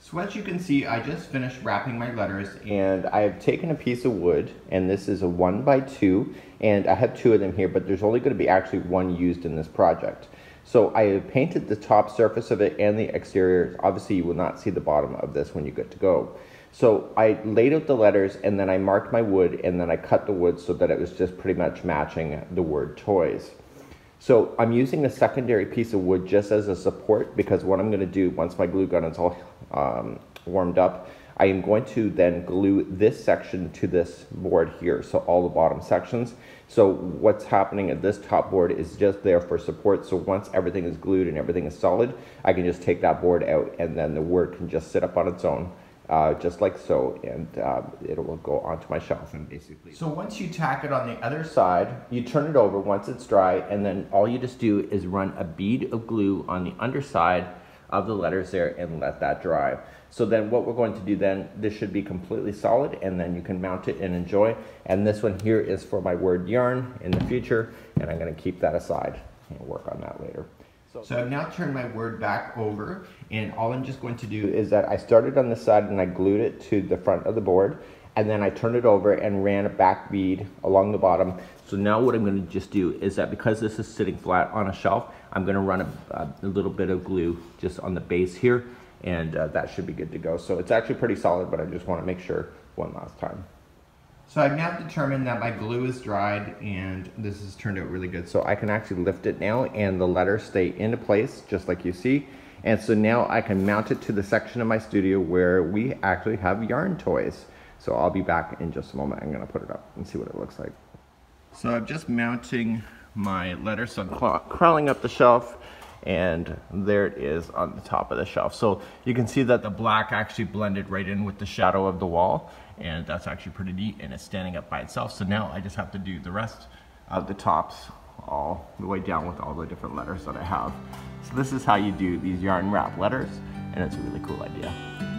So as you can see, I just finished wrapping my letters and I have taken a piece of wood, and this is a 1x2, and I have 2 of them here, but there's only going to be actually 1 used in this project. So I have painted the top surface of it and the exterior. Obviously you will not see the bottom of this when you get to go. So I laid out the letters and then I marked my wood and then I cut the wood so that it was just pretty much matching the word toys. So I'm using a secondary piece of wood just as a support, because what I'm going to do once my glue gun is all warmed up, I am going to then glue this section to this board here, so all the bottom sections. So what's happening at this top board is just there for support, so once everything is glued and everything is solid, I can just take that board out and then the word can just sit up on its own. Just like so, and it will go onto my shelf. And basically, so once you tack it on the other side, you turn it over once it's dry, and then all you just do is run a bead of glue on the underside of the letters there and let that dry. So then what we're going to do then, this should be completely solid, and then you can mount it and enjoy. And this one here is for my word yarn in the future, and I'm going to keep that aside and work on that later. So I've now turned my word back over, and all I'm just going to do is that I started on this side and I glued it to the front of the board, and then I turned it over and ran a back bead along the bottom. So now what I'm going to just do is that because this is sitting flat on a shelf, I'm going to run a little bit of glue just on the base here, and that should be good to go. So it's actually pretty solid, but I just want to make sure one last time. So I've now determined that my glue is dried and this has turned out really good. So I can actually lift it now and the letters stay into place just like you see. And so now I can mount it to the section of my studio where we actually have yarn toys. So I'll be back in just a moment. I'm gonna put it up and see what it looks like. So I'm just mounting my letters. So I'm crawling up the shelf, and there it is on the top of the shelf. So you can see that the black actually blended right in with the shadow of the wall, and that's actually pretty neat, and it's standing up by itself. So now I just have to do the rest of the tops all the way down with all the different letters that I have. So this is how you do these yarn wrap letters, and it's a really cool idea.